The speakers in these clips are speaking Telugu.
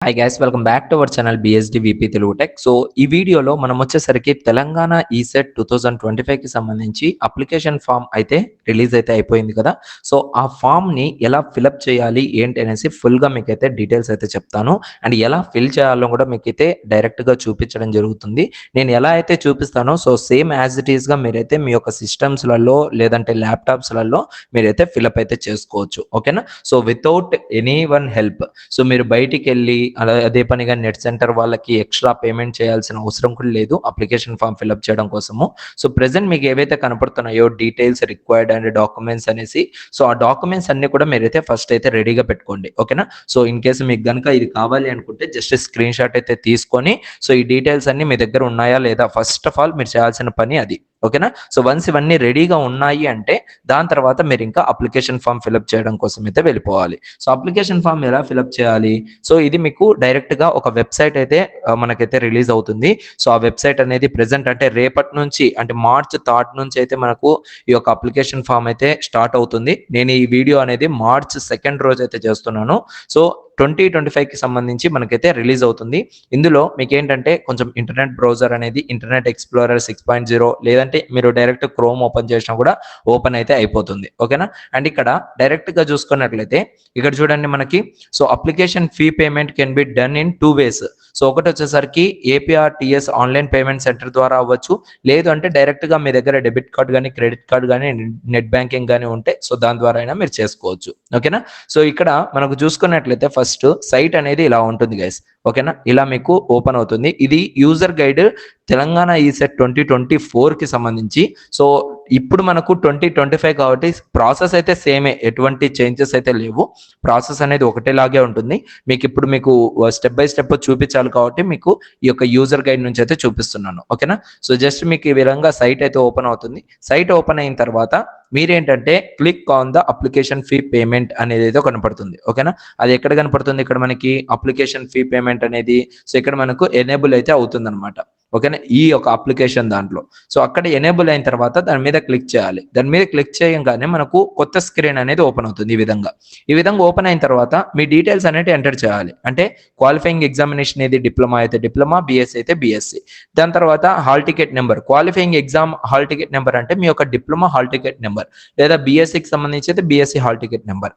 Hi guys, welcome back to our channel BSD VP Telugu tech. So ఈ వీడియోలో మనం వచ్చేసరికి తెలంగాణ ఈసెట్ 2025కి సంబంధించి అప్లికేషన్ ఫామ్ అయితే రిలీజ్ అయితే అయిపోయింది కదా. సో ఆ ఫామ్ని ఎలా ఫిలప్ చేయాలి ఏంటి అనేసి ఫుల్గా మీకైతే డీటెయిల్స్ అయితే చెప్తాను. అండ్ ఎలా ఫిల్ చేయాలో కూడా మీకైతే డైరెక్ట్గా చూపించడం జరుగుతుంది. నేను ఎలా అయితే చూపిస్తానో సో సేమ్ యాజ్ ఇట్ ఈస్గా మీరైతే మీ యొక్క సిస్టమ్స్లలో లేదంటే ల్యాప్టాప్స్లలో మీరైతే ఫిలప్ అయితే చేసుకోవచ్చు. ఓకేనా? So without any one help. So మీరు బయటికి వెళ్ళి అదే పనిగా నెట్ సెంటర్ వాళ్ళకి ఎక్స్ట్రా పేమెంట్ చేయాల్సిన అవసరం కూడా లేదు అప్లికేషన్ ఫామ్ ఫిల్అప్ చేయడం కోసము. సో ప్రెసెంట్ మీకు ఏవైతే కనపడుతున్నాయో డీటెయిల్స్ రిక్వైర్డ్ అండ్ డాక్యుమెంట్స్ అనేసి, సో ఆ డాక్యుమెంట్స్ అన్ని కూడా మీరైతే ఫస్ట్ అయితే రెడీగా పెట్టుకోండి. ఓకేనా? సో ఇన్ కేసు మీకు కనుక ఇది కావాలి అనుకుంటే జస్ట్ స్క్రీన్ షాట్ అయితే తీసుకొని సో ఈ డీటెయిల్స్ అన్ని మీ దగ్గర ఉన్నాయా లేదా ఫస్ట్ ఆఫ్ ఆల్ మీరు చేయాల్సిన పని అది. ఓకేనా? సో వన్స్ ఇవన్నీ రెడీగా ఉన్నాయి అంటే దాని తర్వాత మీరు ఇంకా అప్లికేషన్ ఫామ్ ఫిల్అప్ చేయడం కోసం అయితే వెళ్ళిపోవాలి. సో అప్లికేషన్ ఫామ్ ఎలా ఫిల్అప్ చేయాలి? సో ఇది మీకు డైరెక్ట్ గా ఒక వెబ్సైట్ అయితే మనకైతే రిలీజ్ అవుతుంది. సో ఆ వెబ్సైట్ అనేది ప్రెసెంట్ అంటే రేపటి నుంచి అంటే మార్చ్ 3 నుంచి అయితే మనకు ఈ యొక్క అప్లికేషన్ ఫామ్ అయితే స్టార్ట్ అవుతుంది. నేను ఈ వీడియో అనేది మార్చ్ 2 రోజు అయితే చేస్తున్నాను. సో 2025కి సంబంధించి మనకైతే రిలీజ్ అవుతుంది. ఇందులో మీకు ఏంటంటే కొంచెం ఇంటర్నెట్ బ్రౌజర్ అనేది ఇంటర్నెట్ ఎక్స్ప్లోరర్ 6.0 లేదంటే మీరు డైరెక్ట్ క్రోమ్ ఓపెన్ చేసినా కూడా ఓపెన్ అయితే అయిపోతుంది. ఓకేనా? అండ్ ఇక్కడ డైరెక్ట్ గా చూసుకున్నట్లయితే ఇక్కడ చూడండి మనకి so application fee payment can be done in 2 ways. So ఒకటి వచ్చేసరికి ఏపీఆర్టీఎస్ ఆన్లైన్ పేమెంట్ సెంటర్ ద్వారా అవ్వచ్చు, లేదు అంటే డైరెక్ట్ గా మీ దగ్గర డెబిట్ కార్డ్ కానీ క్రెడిట్ కార్డ్ కానీ నెట్ బ్యాంకింగ్ కానీ ఉంటే సో దాని ద్వారా అయినా మీరు చేసుకోవచ్చు. ఓకేనా? సో ఇక్కడ మనకు చూసుకున్నట్లయితే ఫస్ట్ సైట్ అనేది ఇలా ఉంటుంది గైస్. ఓకేనా? ఇలా మీకు ఓపెన్ అవుతుంది. ఇది యూజర్ గైడ్ తెలంగాణ ఈసెట్ 2024కి సంబంధించి. సో ఇప్పుడు మనకు 2025 కాబట్టి ప్రాసెస్ అయితే సేమే, ఎటువంటి చేంజెస్ అయితే లేవు. ప్రాసెస్ అనేది ఒకటేలాగే ఉంటుంది. మీకు స్టెప్ బై స్టెప్ చూపించాలి కాబట్టి మీకు ఈ యొక్క యూజర్ గైడ్ నుంచి అయితే చూపిస్తున్నాను. ఓకేనా? సో జస్ట్ మీకు ఈ విధంగా సైట్ అయితే ఓపెన్ అవుతుంది. సైట్ ఓపెన్ అయిన తర్వాత మీరేంటంటే click on the application fee payment అనేది అయితే కనపడుతుంది. ఓకేనా? అది ఎక్కడ కనపడుతుంది? ఇక్కడ మనకి అప్లికేషన్ ఫీ పేమెంట్ అనేది సో ఇక్కడ మనకు ఎనేబుల్ అయితే అవుతుంది అనమాట. ఓకేనా? ఈ యొక్క అప్లికేషన్ దాంట్లో సో అక్కడ ఎనేబుల్ అయిన తర్వాత దాని మీద క్లిక్ చేయాలి. దాని మీద క్లిక్ చేయగానే మనకు కొత్త స్క్రీన్ అనేది ఓపెన్ అవుతుంది. ఈ విధంగా ఓపెన్ అయిన తర్వాత మీ డీటెయిల్స్ అనేవి ఎంటర్ చేయాలి. అంటే క్వాలిఫైయింగ్ ఎగ్జామినేషన్ ఏది డిప్లొమా అయితే డిప్లొమా, బిఎస్సి అయితే బిఎస్సి. దాని తర్వాత hall ticket number, qualifying exam hall ticket number అంటే మీ యొక్క డిప్లొమా హాల్ టికెట్ నెంబర్, లేదా బిఎస్సికి సంబంధించి అయితే బిఎస్సి హాల్ టికెట్ నెంబర్.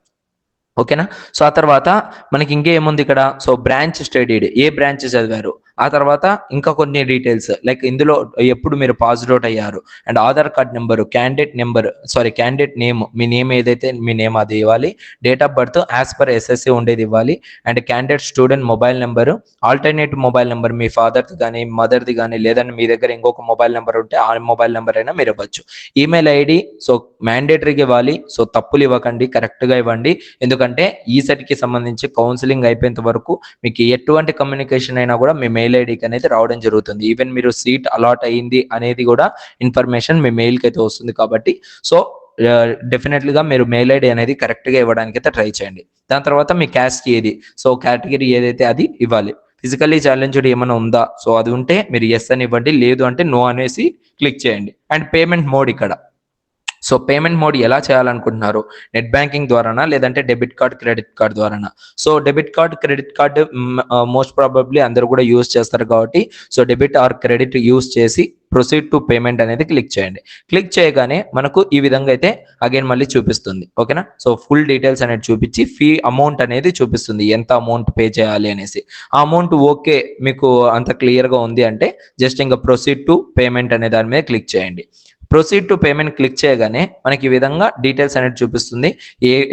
ఓకేనా? సో ఆ తర్వాత మనకి ఇంకేముంది ఇక్కడ? సో బ్రాంచ్ స్టడీడ్, ఏ బ్రాంచ్ చదివారు, ఆ తర్వాత ఇంకా కొన్ని డీటెయిల్స్ లైక్ ఇందులో ఎప్పుడు మీరు పాస్డ్ అవుట్ అయ్యారు and Aadhaar card number, candidate name, మీ నేమ్ ఏదైతే మీ నేమ్ అది ఇవ్వాలి. Date of birth as per SSC ఉండేది ఇవ్వాలి. And candidate student mobile number, alternate mobile number మీ ఫాదర్ది కానీ మదర్ది కానీ, లేదంటే మీ దగ్గర ఇంకొక మొబైల్ నెంబర్ ఉంటే ఆ మొబైల్ నెంబర్ అయినా మీరు ఇవ్వచ్చు. ఈమెయిల్ ఐడి సో మ్యాండేటరీగా ఇవ్వాలి. సో తప్పులు ఇవ్వకండి, కరెక్ట్గా ఇవ్వండి. ఎందుకంటే ఈ సెట్కి సంబంధించి కౌన్సిలింగ్ అయిపోయేంత వరకు మీకు ఎటువంటి కమ్యూనికేషన్ అయినా కూడా మీ మెయిల్ ఐడికి అనేది రావడం జరుగుతుంది. ఈవెన్ మీరు సీట్ అలాట్ అయ్యింది అనేది కూడా ఇన్ఫర్మేషన్ మీ మెయిల్కి అయితే వస్తుంది. కాబట్టి సో డెఫినెట్లీగా మీరు మెయిల్ ఐడి అనేది కరెక్ట్గా ఇవ్వడానికి అయితే ట్రై చేయండి. దాని తర్వాత మీ క్యాస్ట్ ఏది, సో కేటగిరీ ఏదైతే అది ఇవ్వాలి. ఫిజికల్లీ ఛాలెంజ్డ్ ఏమైనా ఉందా, సో అది ఉంటే మీరు ఎస్ అని ఇవ్వండి, లేదు అంటే నో అనేసి క్లిక్ చేయండి. అండ్ పేమెంట్ మోడ్ ఇక్కడ సో పేమెంట్ మోడ్ ఎలా చేయాలనుకుంటున్నారు? నెట్ బ్యాంకింగ్ ద్వారానా లేదంటే డెబిట్ కార్డ్ క్రెడిట్ కార్డ్ ద్వారానా? So debit card credit card most probably అందరూ కూడా యూజ్ చేస్తారు కాబట్టి so debit or credit use చేసి ప్రొసీడ్ టు పేమెంట్ అనేది క్లిక్ చేయండి. క్లిక్ చేయగానే మనకు ఈ విధంగా అయితే అగైన్ మళ్ళీ చూపిస్తుంది. ఓకేనా? సో ఫుల్ డీటెయిల్స్ అనేది చూపించి ఫీ అమౌంట్ అనేది చూపిస్తుంది, ఎంత అమౌంట్ పే చేయాలి అనేసి. ఆ అమౌంట్ ఓకే మీకు అంత క్లియర్గా ఉంది అంటే జస్ట్ ఇంకా ప్రొసీడ్ టు పేమెంట్ అనే దాని మీద క్లిక్ చేయండి. ప్రొసీడ్ టు పేమెంట్ క్లిక్ చేయగానే మనకి ఈ విధంగా డీటెయిల్స్ అనేది చూపిస్తుంది.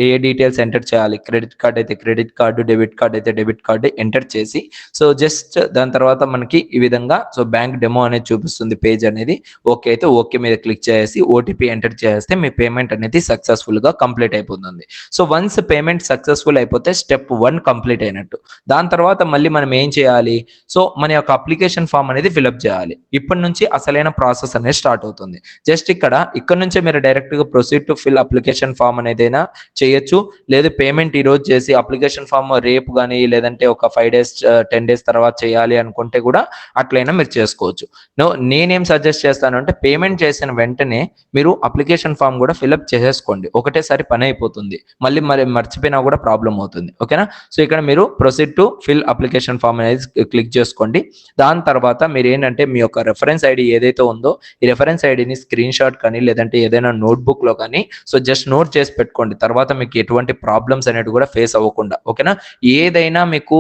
ఏ డీటెయిల్స్ ఎంటర్ చేయాలి, క్రెడిట్ కార్డ్ అయితే క్రెడిట్ కార్డు, డెబిట్ కార్డ్ అయితే డెబిట్ కార్డు ఎంటర్ చేసి సో జస్ట్ దాని తర్వాత మనకి ఈ విధంగా సో బ్యాంక్ డెమో అనేది చూపిస్తుంది పేజ్ అనేది. ఓకే అయితే ఓకే మీద క్లిక్ చేసి ఓటీపీ ఎంటర్ చేస్తే మీ పేమెంట్ అనేది సక్సెస్ఫుల్ గా కంప్లీట్ అయిపోతుంది. సో వన్స్ పేమెంట్ సక్సెస్ఫుల్ అయిపోతే స్టెప్ 1 కంప్లీట్ అయినట్టు. దాని తర్వాత మళ్ళీ మనం ఏం చేయాలి? సో మన యొక్క అప్లికేషన్ ఫామ్ అనేది ఫిల్అప్ చేయాలి. ఇప్పటి నుంచి అసలైన ప్రాసెస్ అనేది స్టార్ట్ అవుతుంది. జస్ట్ ఇక్కడ నుంచే మీరు డైరెక్ట్ గా proceed to fill application form అనేదైనా చేయొచ్చు. లేదు పేమెంట్ ఈ రోజు చేసి అప్లికేషన్ ఫామ్ రేపు కానీ లేదంటే ఒక 5 days 10 days తర్వాత చేయాలి అనుకుంటే కూడా అట్లయినా మీరు చేసుకోవచ్చు. నేనేం సజెస్ట్ చేస్తాను అంటే పేమెంట్ చేసిన వెంటనే మీరు అప్లికేషన్ ఫామ్ కూడా ఫిల్అప్ చేసేసుకోండి. ఒకటేసారి పని అయిపోతుంది, మళ్ళీ మర్చిపోయినా కూడా ప్రాబ్లం అవుతుంది. ఓకేనా? సో ఇక్కడ మీరు proceed to fill application form అనేది క్లిక్ చేసుకోండి. దాని తర్వాత మీరు ఏంటంటే మీ యొక్క రెఫరెన్స్ ఐడి ఏదైతే ఉందో ఈ రెఫరెన్స్ ఐడిని స్క్రీన్ షాట్ కానీ లేదంటే ఏదైనా నోట్బుక్ లో కానీ సో జస్ట్ నోట్ చేసి పెట్టుకోండి. తర్వాత మీకు ఎటువంటి ప్రాబ్లమ్స్ అనేవి కూడా ఫేస్ అవ్వకుండా. ఓకేనా? ఏదైనా మీకు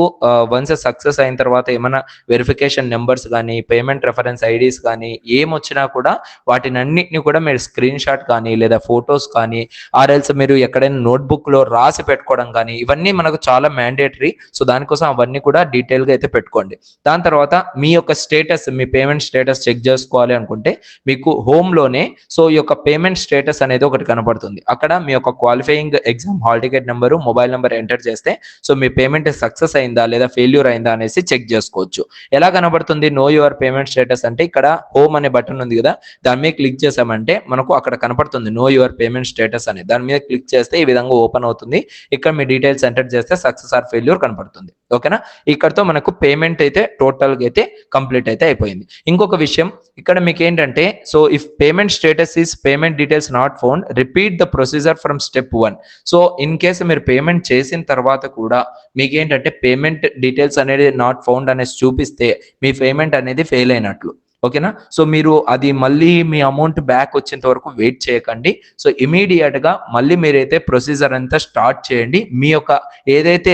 వన్స్ సక్సెస్ అయిన తర్వాత ఏమైనా వెరిఫికేషన్ నెంబర్స్ కానీ పేమెంట్ రెఫరెన్స్ ఐడీస్ కానీ ఏమొచ్చినా కూడా వాటినన్నిటిని కూడా మీరు స్క్రీన్ షాట్ కానీ లేదా ఫొటోస్ కానీ ఆర్ఎల్స్ మీరు ఎక్కడైనా నోట్బుక్ లో రాసి పెట్టుకోవడం కానీ ఇవన్నీ మనకు చాలా మ్యాండేటరీ. సో దానికోసం అవన్నీ కూడా డీటెయిల్ గా అయితే పెట్టుకోండి. దాని తర్వాత మీ యొక్క స్టేటస్, మీ పేమెంట్ స్టేటస్ చెక్ చేసుకోవాలి అనుకుంటే మీకు హోమ్ లోనే సో ఈ యొక్క పేమెంట్ స్టేటస్ అనేది ఒకటి కనబడుతుంది. అక్కడ మీ యొక్క qualifying exam hall ticket number mobile number enter చేస్తే సో మీ పేమెంట్ సక్సెస్ అయిందా లేదా ఫెయిల్యూర్ అయిందా అనేసి చెక్ చేసుకోవచ్చు. ఎలా కనబడుతుంది నో యువర్ పేమెంట్ స్టేటస్ అంటే ఇక్కడ హోమ్ అనే బటన్ ఉంది కదా, దాని మీద క్లిక్ చేసామంటే మనకు అక్కడ కనపడుతుంది నో యువర్ పేమెంట్ స్టేటస్ అని. దాని మీద క్లిక్ చేస్తే ఈ విధంగా ఓపెన్ అవుతుంది. ఇక్కడ మీ డీటెయిల్స్ ఎంటర్ చేస్తే సక్సెస్ ఆర్ ఫెయిల్యూర్ కనపడుతుంది. ఓకేనా? ఇక్కడతో మనకు పేమెంట్ అయితే టోటల్ గా అయితే కంప్లీట్ అయితే అయిపోయింది. ఇంకొక విషయం ఇక్కడ మీకు ఏంటంటే so if payment status is payment details not found repeat the procedure from step 1. So in case మీరు పేమెంట్ చేసిన తర్వాత కూడా మీకు ఏంటంటే పేమెంట్ డీటెయిల్స్ అనేది నాట్ ఫౌండ్ అనేసి చూపిస్తే మీ పేమెంట్ అనేది ఫెయిల్ అయినట్లు. ఓకేనా? సో మీరు అది మళ్ళీ మీ అమౌంట్ బ్యాక్ వచ్చేంత వరకు వెయిట్ చేయకండి. సో ఇమీడియట్ గా మళ్ళీ మీరైతే ప్రొసీజర్ అంతా స్టార్ట్ చేయండి. మీ యొక్క ఏదైతే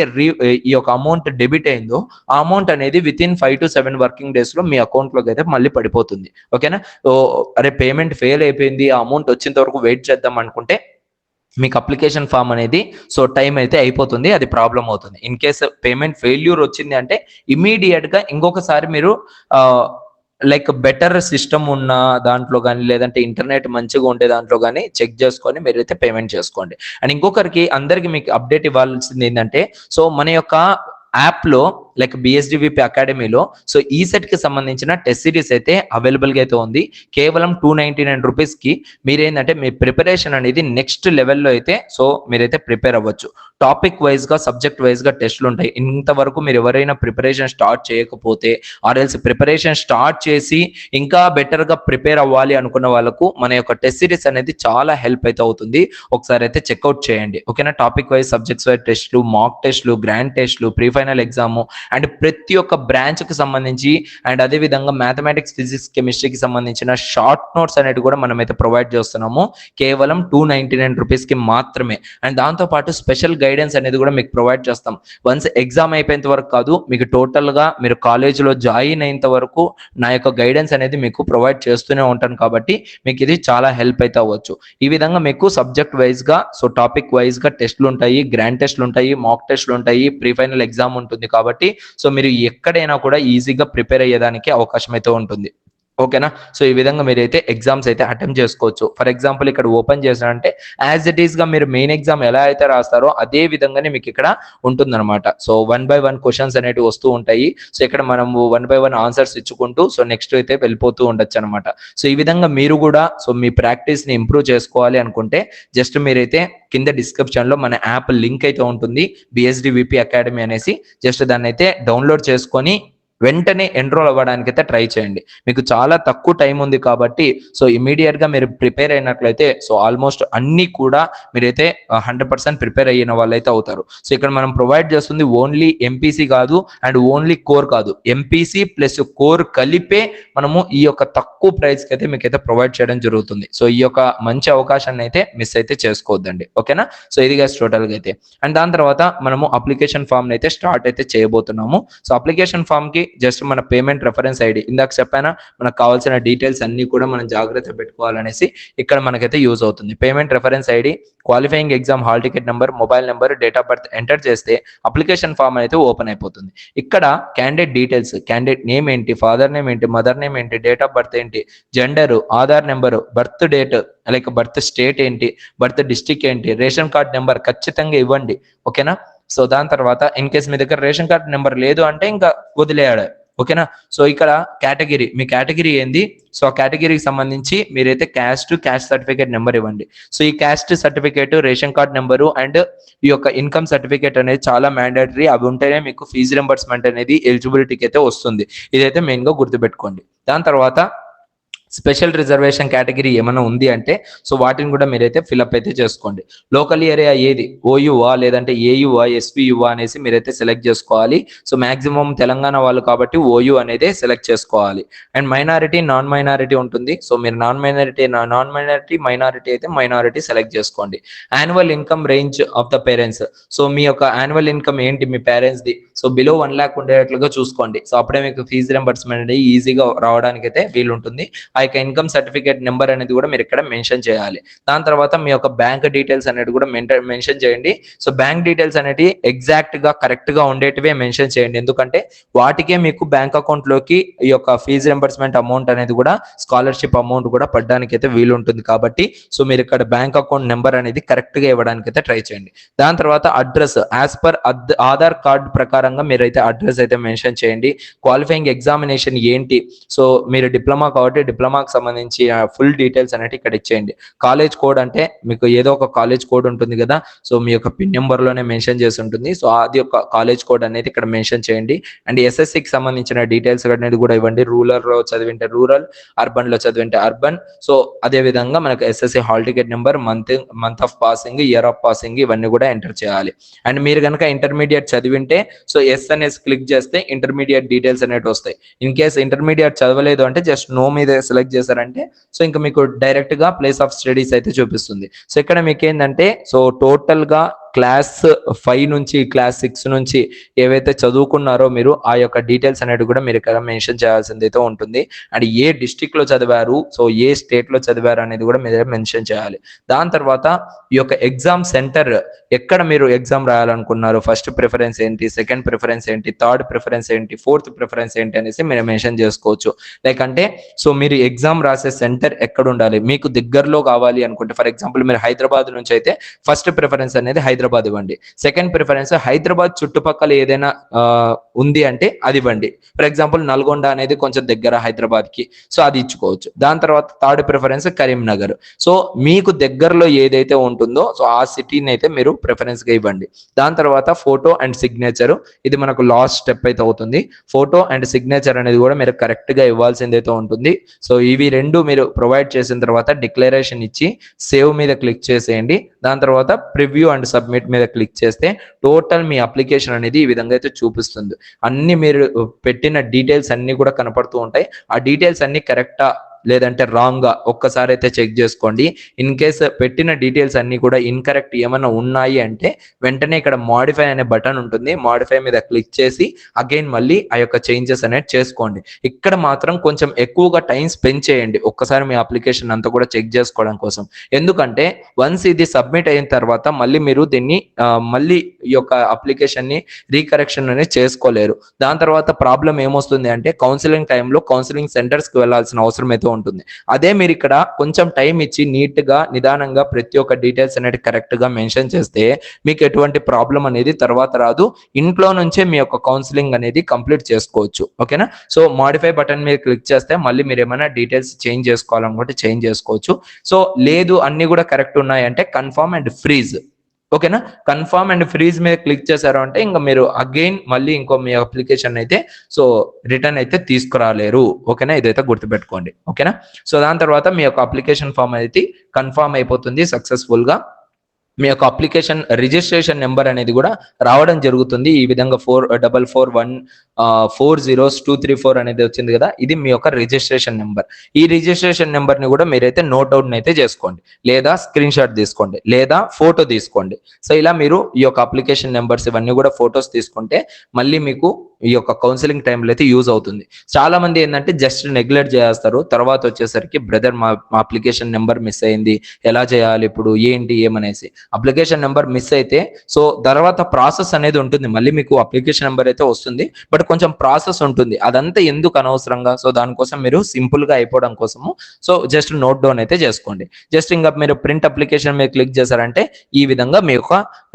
ఈ యొక్క అమౌంట్ డెబిట్ అయిందో ఆ అమౌంట్ అనేది with in 5 to 7 working days లో మీ అకౌంట్ లోకి అయితే మళ్ళీ పడిపోతుంది. ఓకేనా? సో అరే పేమెంట్ ఫెయిల్ అయిపోయింది, ఆ అమౌంట్ వచ్చేంత వరకు వెయిట్ చేద్దాం అనుకుంటే మీకు అప్లికేషన్ ఫామ్ అనేది సో టైం అయితే అయిపోతుంది, అది ప్రాబ్లం అవుతుంది. ఇన్ కేస్ పేమెంట్ ఫెయిల్యూర్ వచ్చింది అంటే ఇమీడియట్ గా ఇంకొకసారి మీరు లైక్ బెటర్ సిస్టమ్ ఉన్న దాంట్లో కానీ లేదంటే ఇంటర్నెట్ మంచిగా ఉండే దాంట్లో కానీ చెక్ చేసుకొని మీరైతే పేమెంట్ చేసుకోండి. అండ్ ఇంకొకరికి అందరికి మీకు అప్డేట్ ఇవ్వాల్సింది ఏంటంటే సో మన యొక్క యాప్ లో లైక్ బిఎస్డివిపి అకాడమీలో సో ఈ సెట్ కి సంబంధించిన టెస్ట్ సిరీస్ అయితే అవైలబుల్ గా అయితే ఉంది. కేవలం 299 రూపీస్ కి మీరేంటంటే మీ ప్రిపరేషన్ అనేది నెక్స్ట్ లెవెల్లో అయితే సో మీరైతే ప్రిపేర్ అవ్వచ్చు. టాపిక్ వైజ్ గా సబ్జెక్ట్ వైజ్ గా టెస్ట్లు ఉంటాయి. ఇంతవరకు మీరు ఎవరైనా ప్రిపరేషన్ స్టార్ట్ చేయకపోతే ఆర్ఎల్స్ ప్రిపరేషన్ స్టార్ట్ చేసి ఇంకా బెటర్ గా ప్రిపేర్ అవ్వాలి అనుకున్న వాళ్ళకు మన యొక్క టెస్ట్ సిరీస్ అనేది చాలా హెల్ప్ అయితే అవుతుంది. ఒకసారి అయితే చెక్అవుట్ చేయండి. ఓకేనా? టాపిక్ వైజ్ సబ్జెక్ట్స్ వైజ్ టెస్ట్లు, మాక్ టెస్ట్లు, గ్రాండ్ టెస్ట్లు, ప్రీ ఫైనల్ ఎగ్జామ్ అండ్ ప్రతి ఒక్క బ్రాంచ్ కి సంబంధించి అండ్ అదే విధంగా మ్యాథమెటిక్స్, ఫిజిక్స్, కెమిస్ట్రీకి సంబంధించిన షార్ట్ నోట్స్ అనేది కూడా మనం అయితే ప్రొవైడ్ చేస్తున్నాము కేవలం 299 రూపీస్ కి మాత్రమే. అండ్ దాంతో పాటు స్పెషల్ గైడెన్స్ అనేది కూడా మీకు ప్రొవైడ్ చేస్తాం. వన్స్ ఎగ్జామ్ అయిపోయేంత వరకు కాదు, మీకు టోటల్ గా మీరు కాలేజీలో జాయిన్ అయ్యేంత వరకు నా యొక్క గైడెన్స్ అనేది మీకు ప్రొవైడ్ చేస్తూనే ఉంటాను కాబట్టి మీకు ఇది చాలా హెల్ప్ అయితే అవ్వచ్చు. ఈ విధంగా మీకు సబ్జెక్ట్ వైజ్ గా సో టాపిక్ వైజ్ గా టెస్ట్లు ఉంటాయి, గ్రాండ్ టెస్ట్లు ఉంటాయి, మాక్ టెస్ట్లు ఉంటాయి, ప్రీ ఫైనల్ ఎగ్జామ్ ఉంటుంది కాబట్టి సో మీరు ఎక్కడైనా కూడా ఈజీగా ప్రిపేర్ అయ్యేదానికి అవకాశం అయితే ఉంటుంది. ఓకేనా? సో ఈ విధంగా మీరైతే ఎగ్జామ్స్ అయితే అటెంప్ట్ చేసుకోవచ్చు. ఫర్ ఎగ్జాంపుల్ ఇక్కడ ఓపెన్ చేసినంటే యాజ్ ఇట్ ఈస్ గా మీరు మెయిన్ ఎగ్జామ్ ఎలా అయితే రాస్తారో అదే విధంగానే మీకు ఇక్కడ ఉంటుందన్నమాట. సో 1 by 1 క్వశ్చన్స్ అనేవి వస్తూ ఉంటాయి. సో ఇక్కడ మనం 1 by 1 ఆన్సర్స్ ఇచ్చుకుంటూ సో నెక్స్ట్ అయితే వెళ్ళిపోతూ ఉండొచ్చు అనమాట. సో ఈ విధంగా మీరు కూడా సో మీ ప్రాక్టీస్ ని ఇంప్రూవ్ చేసుకోవాలి అనుకుంటే జస్ట్ మీరైతే కింద డిస్క్రిప్షన్ లో మన యాప్ లింక్ అయితే ఉంటుంది, బిఎస్డివిపి అకాడమీ అనేసి. జస్ట్ దాన్ని అయితే డౌన్లోడ్ చేసుకొని వెంటనే ఎన్రోల్ అవ్వడానికి అయితే ట్రై చేయండి. మీకు చాలా తక్కువ టైం ఉంది కాబట్టి సో ఇమీడియట్ గా మీరు ప్రిపేర్ అయినట్లయితే సో ఆల్మోస్ట్ అన్ని కూడా మీరైతే 100% ప్రిపేర్ అయిన వాళ్ళైతే అవుతారు. సో ఇక్కడ మనం ప్రొవైడ్ చేస్తుంది ఓన్లీ ఎంపీసీ కాదు అండ్ ఓన్లీ కోర్ కాదు, ఎంపీసీ ప్లస్ కోర్ కలిపే మనము ఈ యొక్క తక్కువ ప్రైస్ కి అయితే మీకైతే ప్రొవైడ్ చేయడం జరుగుతుంది. సో ఈ యొక్క మంచి అవకాశాన్ని అయితే మిస్ అయితే చేసుకోవద్దండి. ఓకేనా? సో ఇది గైస్ టోటల్ గా అయితే. అండ్ దాని తర్వాత మనము అప్లికేషన్ ఫామ్ అయితే స్టార్ట్ అయితే చేయబోతున్నాము. సో అప్లికేషన్ ఫామ్ కి జస్ట్ మన పేమెంట్ రెఫరెన్స్ ఐడి ఇందాక చెప్పానా మనకు కావాల్సిన డీటెయిల్స్ అన్ని కూడా మనం జాగ్రత్త పెట్టుకోవాలనేసి ఇక్కడ మనకైతే యూజ్ అవుతుంది. Payment reference ID, qualifying exam hall ticket number, mobile number, date of birth enter చేస్తే అప్లికేషన్ ఫామ్ అయితే ఓపెన్ అయిపోతుంది. ఇక్కడ క్యాండిడేట్ డీటెయిల్స్, క్యాండిడేట్ నేమ్ ఏంటి, ఫాదర్ నేమ్ ఏంటి, మదర్ నేమ్ ఏంటి, డేట్ ఆఫ్ బర్త్ ఏంటి, gender, Aadhaar number, birth date like birth state ఏంటి, బర్త్ డిస్ట్రిక్ట్ ఏంటి, రేషన్ కార్డ్ నెంబర్ ఖచ్చితంగా ఇవ్వండి. ఓకేనా? సో దాని తర్వాత ఇన్ కేస్ మీ దగ్గర రేషన్ కార్డ్ నెంబర్ లేదు అంటే ఇంకా వదిలేయాలి. ఓకేనా. సో ఇక్కడ కేటగిరీ, మీ కేటగిరీ ఏంది, సో ఆ కేటగిరీకి సంబంధించి మీరైతే క్యాస్ట్ సర్టిఫికేట్ నెంబర్ ఇవ్వండి. సో ఈ caste certificate, ration card number and ఈ యొక్క ఇన్కమ్ సర్టిఫికేట్ అనేది చాలా మ్యాండేటరీ. అవి ఉంటేనే మీకు ఫీజు రింబర్స్మెంట్ అనేది ఎలిజిబిలిటీకి అయితే వస్తుంది. ఇదైతే మెయిన్ గా గుర్తుపెట్టుకోండి. దాని తర్వాత స్పెషల్ రిజర్వేషన్ కేటగిరీ ఏమైనా ఉంది అంటే సో వాటిని కూడా మీరైతే ఫిల్అప్ అయితే చేసుకోండి. లోకల్ ఏరియా ఏది, ఓయువా లేదంటే ఏయువా ఎస్పీయువా అనేసి మీరైతే సెలెక్ట్ చేసుకోవాలి. సో మాక్సిమం తెలంగాణ వాళ్ళు కాబట్టి ఓయు అనేది సెలెక్ట్ చేసుకోవాలి. అండ్ మైనారిటీ, నాన్ మైనారిటీ ఉంటుంది. సో మీరు నాన్ మైనారిటీ అయితే మైనారిటీ సెలెక్ట్ చేసుకోండి. Annual income range of the parents, so మీ యొక్క యాన్యువల్ ఇన్కమ్ ఏంటి మీ పేరెంట్స్ ది, సో బిలో 1 lakh ఉండేట్లుగా చూసుకోండి. సో అప్పుడే మీకు ఫీజు రింబర్స్మెంట్ అనేది ఈజీగా రావడానికి అయితే వీలుంటుంది. ఆ యొక్క ఇన్కమ్ సర్టిఫికేట్ నెంబర్ అనేది కూడా మీరు ఇక్కడ మెన్షన్ చేయాలి. దాని తర్వాత మీ యొక్క బ్యాంక్ డీటెయిల్స్ అనేది కూడా మెన్షన్ చేయండి. సో బ్యాంక్ డీటెయిల్స్ అనేవి ఎగ్జాక్ట్ గా కరెక్ట్ గా ఉండేటివే మెన్షన్ చేయండి. ఎందుకంటే వాటికే మీకు బ్యాంక్ అకౌంట్ లోకి ఈ యొక్క ఫీజు రింబర్స్మెంట్ అమౌంట్ అనేది కూడా, స్కాలర్షిప్ అమౌంట్ కూడా పడడానికి అయితే వీలుంటుంది. కాబట్టి సో మీరు ఇక్కడ బ్యాంక్ అకౌంట్ నెంబర్ అనేది కరెక్ట్ గా ఇవ్వడానికి అయితే ట్రై చేయండి. దాని తర్వాత address, as per Aadhaar card ప్రకారంగా మీరైతే అడ్రస్ అయితే మెన్షన్ చేయండి. క్వాలిఫైయింగ్ ఎగ్జామినేషన్ ఏంటి, సో మీరు డిప్లొమా కాబట్టి డిప్లొమాకి సంబంధించి ఫుల్ డీటెయిల్స్ అనేవి ఇక్కడ ఇచ్చేయండి. కాలేజ్ కోడ్ అంటే మీకు ఏదో ఒక కాలేజ్ కోడ్ ఉంటుంది కదా, సో మీ యొక్క పిన్ నెంబర్ లోనే మెన్షన్ చేసి ఉంటుంది. సో అది ఒక కాలేజ్ కోడ్ అనేది ఇక్కడ మెన్షన్ చేయండి. అండ్ ఎస్ఎస్సికి సంబంధించిన డీటెయిల్స్ అనేది కూడా ఇవ్వండి. రూరల్ లో చదివింటే రూరల్, అర్బన్ లో చదివింటే అర్బన్. సో అదే విధంగా మనకు SSC hall ticket number, month of passing, year of passing ఇవన్నీ కూడా ఎంటర్ చేయాలి. అండ్ మీరు కనుక ఇంటర్మీడియట్ చదివింటే సో ఎస్ అనేసి క్లిక్ చేస్తే ఇంటర్మీడియట్ డీటెయిల్స్ అనేవి వస్తాయి. ఇన్ కేస్ ఇంటర్మీడియట్ చదవలేదు అంటే జస్ట్ నో మీద సెలెక్ట్ చేశారంటే సో ఇంకా మీకు డైరెక్ట్ గా ప్లేస్ ఆఫ్ స్టడీస్ అయితే చూపిస్తుంది. సో ఇక్కడ మీకు ఏంటంటే సో టోటల్ గా క్లాస్ 5 నుంచి క్లాస్ 6 నుంచి ఏవైతే చదువుకున్నారో మీరు ఆ యొక్క డీటెయిల్స్ అనేవి కూడా మీరు ఇక్కడ మెన్షన్ చేయాల్సింది అయితే ఉంటుంది. అండ్ ఏ డిస్ట్రిక్ట్ లో చదివారు, సో ఏ స్టేట్ లో చదివారు అనేది కూడా మీరు మెన్షన్ చేయాలి. దాని తర్వాత ఈ యొక్క ఎగ్జామ్ సెంటర్ ఎక్కడ మీరు ఎగ్జామ్ రాయాలనుకున్నారు, ఫస్ట్ ప్రిఫరెన్స్ ఏంటి, సెకండ్ ప్రిఫరెన్స్ ఏంటి, థర్డ్ ప్రిఫరెన్స్ ఏంటి, ఫోర్త్ ప్రిఫరెన్స్ ఏంటి అనేసి మీరు మెన్షన్ చేసుకోవచ్చు. లైక్ అంటే సో మీరు ఎగ్జామ్ రాసే సెంటర్ ఎక్కడ ఉండాలి, మీకు దగ్గరలో కావాలి అనుకుంటే, ఫర్ ఎగ్జాంపుల్ మీరు హైదరాబాద్ నుంచి అయితే ఫస్ట్ ప్రిఫరెన్స్ అనేది హైదరాబాద్ ఇవ్వండి. సెకండ్ ప్రిఫరెన్స్ హైదరాబాద్ చుట్టుపక్కల ఏదైనా ఉంది అంటే అది ఇవ్వండి. ఫర్ ఎగ్జాంపుల్ నల్గొండ అనేది కొంచెం దగ్గర హైదరాబాద్ కి, సో అది ఇచ్చుకోవచ్చు. దాని తర్వాత థర్డ్ ప్రిఫరెన్స్ కరీంనగర్. సో మీకు దగ్గరలో ఏదైతే ఉంటుందో సో ఆ సిటీని అయితే మీరు ప్రిఫరెన్స్ గా ఇవ్వండి. దాని తర్వాత ఫోటో అండ్ సిగ్నేచర్, ఇది మనకు లాస్ట్ స్టెప్ అయితే అవుతుంది. ఫోటో అండ్ సిగ్నేచర్ అనేది కూడా మీరు కరెక్ట్ గా ఇవ్వాల్సింది అయితే ఉంటుంది. సో ఇవి రెండు మీరు ప్రొవైడ్ చేసిన తర్వాత డిక్లరేషన్ ఇచ్చి సేవ్ మీద క్లిక్ చేసేయండి. దాని తర్వాత ప్రివ్యూ అండ్ సబ్మిట్ మీద క్లిక్ చేస్తే టోటల్ మీ అప్లికేషన్ అనేది ఈ విధంగా అయితే చూపిస్తుంది. అన్ని మీరు పెట్టిన డీటెయిల్స్ అన్ని కూడా కనపడుతూ ఉంటాయి. ఆ డీటెయిల్స్ అన్ని కరెక్టా లేదంటే రాంగ్ గా ఒక్కసారి అయితే చెక్ చేసుకోండి. ఇన్ కేస్ పెట్టిన డీటెయిల్స్ అన్ని కూడా ఇన్కరెక్ట్ ఏమైనా ఉన్నాయి అంటే వెంటనే ఇక్కడ మాడిఫై అనే బటన్ ఉంటుంది, మాడిఫై మీద క్లిక్ చేసి అగైన్ మళ్ళీ ఆ యొక్క చేంజెస్ అనేది చేసుకోండి. ఇక్కడ మాత్రం కొంచెం ఎక్కువగా టైం స్పెండ్ చేయండి ఒక్కసారి మీ అప్లికేషన్ అంతా కూడా చెక్ చేసుకోవడం కోసం. ఎందుకంటే వన్స్ ఇది సబ్మిట్ అయిన తర్వాత మళ్ళీ మీరు దీన్ని మళ్ళీ ఈ యొక్క అప్లికేషన్ ని రీకరెక్షన్ అనేది చేసుకోలేరు. దాని తర్వాత ప్రాబ్లం ఏమొస్తుంది అంటే కౌన్సిలింగ్ టైంలో కౌన్సిలింగ్ సెంటర్స్ కి వెళ్లాల్సిన అవసరం అయితే ఉంటుంది. అదే మీరు ఇక్కడ కొంచెం టైం ఇచ్చి నీట్ గా నిదానంగా ప్రతి ఒక్క డీటెయిల్స్ అనేది కరెక్ట్ గా మెన్షన్ చేస్తే మీకు ఎటువంటి ప్రాబ్లం అనేది తర్వాత రాదు. ఇంట్లో నుంచే మీ యొక్క కౌన్సిలింగ్ అనేది కంప్లీట్ చేసుకోవచ్చు. ఓకేనా. సో మాడిఫై బటన్ మీద క్లిక్ చేస్తే మళ్ళీ మీరు ఏమైనా డీటెయిల్స్ చేంజ్ చేసుకోవాలనుకుంటే చేంజ్ చేసుకోవచ్చు. సో లేదు అన్ని కూడా కరెక్ట్ ఉన్నాయంటే కన్ఫర్మ్ అండ్ ఫ్రీజ్. ఓకేనా. కన్ఫర్మ్ అండ్ ఫ్రీజ్ మీద క్లిక్ చేశారు అంటే ఇంకా మీరు అగైన్ మళ్ళీ ఇంకో మీ అప్లికేషన్ అయితే సో రిటర్న్ అయితే తీసుకురాలేరు. ఓకేనా, ఇదైతే గుర్తుపెట్టుకోండి. ఓకేనా. సో దాని తర్వాత మీ యొక్క అప్లికేషన్ ఫామ్ అయితే కన్ఫర్మ్ అయిపోతుంది సక్సెస్ఫుల్ గా. మీ యొక్క అప్లికేషన్ రిజిస్ట్రేషన్ నెంబర్ అనేది కూడా రావడం జరుగుతుంది. ఈ విధంగా 4414040234 అనేది వచ్చింది కదా, ఇది మీ యొక్క రిజిస్ట్రేషన్ నెంబర్. ఈ రిజిస్ట్రేషన్ నెంబర్ ని కూడా మీరైతే నోట్ అవుట్ అయితే చేసుకోండి, లేదా స్క్రీన్ షాట్ తీసుకోండి, లేదా ఫోటో తీసుకోండి. సో ఇలా మీరు ఈ యొక్క అప్లికేషన్ నెంబర్స్ ఇవన్నీ కూడా ఫొటోస్ తీసుకుంటే మళ్ళీ మీకు ఈ యొక్క కౌన్సిలింగ్ టైంలో అయితే యూజ్ అవుతుంది. చాలా మంది ఏంటంటే జస్ట్ నెగ్లెక్ట్ చేస్తారు. తర్వాత వచ్చేసరికి బ్రదర్ మా అప్లికేషన్ నెంబర్ మిస్ అయింది, ఎలా చేయాలి ఇప్పుడు ఏంటి ఏమనేసి. అప్లికేషన్ నెంబర్ మిస్ అయితే సో తర్వాత ప్రాసెస్ అనేది ఉంటుంది, మళ్ళీ మీకు అప్లికేషన్ నెంబర్ అయితే వస్తుంది, బట్ కొంచెం ప్రాసెస్ ఉంటుంది. అదంతా ఎందుకు అనవసరంగా, సో దానికోసం మీరు సింపుల్ గా అయిపోవడం కోసము సో జస్ట్ నోట్ డౌన్ అయితే చేసుకోండి. జస్ట్ ఇంకా మీరు ప్రింట్ అప్లికేషన్ మీద క్లిక్ చేశారంటే ఈ విధంగా మీ యొక్క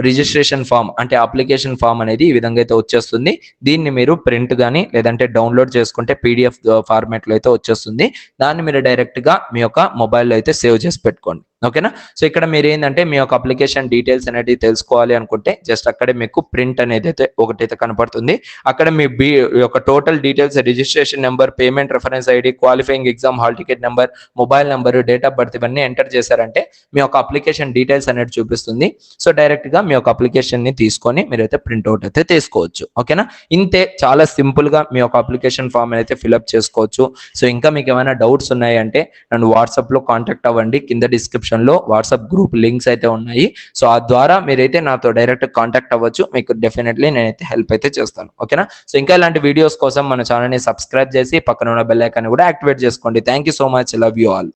రిజిస్ట్రేషన్ ఫామ్ అంటే అప్లికేషన్ ఫామ్ అనేది ఈ విధంగా అయితే వచ్చేస్తుంది. దీన్ని మీరు ప్రింట్ కానీ లేదంటే డౌన్లోడ్ చేసుకుంటే పీడిఎఫ్ ఫార్మాట్ లో అయితే వచ్చేస్తుంది. దాన్ని మీరు డైరెక్ట్ గా మీ యొక్క మొబైల్లో అయితే సేవ్ చేసి పెట్టుకోండి. ఓకేనా. సో ఇక్కడ మీరు ఏంటంటే మీ యొక్క అప్లికేషన్ డీటెయిల్స్ అనేది తెలుసుకోవాలి అనుకుంటే జస్ట్ అక్కడే మీకు ప్రింట్ అనేది అయితే ఒకటైతే కనపడుతుంది. అక్కడ మీ యొక్క total details, registration number, payment reference ID, qualifying exam hall ticket number, mobile number, date of birth ఇవన్నీ ఎంటర్ చేశారంటే మీ యొక్క అప్లికేషన్ డీటెయిల్స్ అనేది చూపిస్తుంది. సో డైరెక్ట్ గా మీ యొక్క అప్లికేషన్ ని తీసుకొని మీరైతే ప్రింట్అవుట్ అయితే తీసుకోవచ్చు. ఓకేనా. ఇంతే, చాలా సింపుల్ గా మీ యొక్క అప్లికేషన్ ఫామ్ అయితే ఫిల్అప్ చేసుకోవచ్చు. సో ఇంకా మీకు ఏమైనా డౌట్స్ ఉన్నాయంటే నన్ను వాట్సాప్ లో కాంటాక్ట్ అవ్వండి. కింద డిస్క్రిప్షన్ లో వాట్సాప్ గ్రూప్ లింక్స్ అయితే ఉన్నాయి. సో ఆ ద్వారా మీరైతే నాతో డైరెక్ట్ కాంటాక్ట్ అవ్వచ్చు. మీకు డెఫినెట్లీ నేనైతే హెల్ప్ అయితే చేస్తాను. ఓకేనా. సో ఇంకా ఇలాంటి వీడియోస్ కోసం మన ఛానల్ ని సబ్స్క్రైబ్ చేసి పక్కన ఉన్న బెల్ ఐకాన్ కూడా యాక్టివేట్ చేసుకోండి. Thank you so much. Love you all.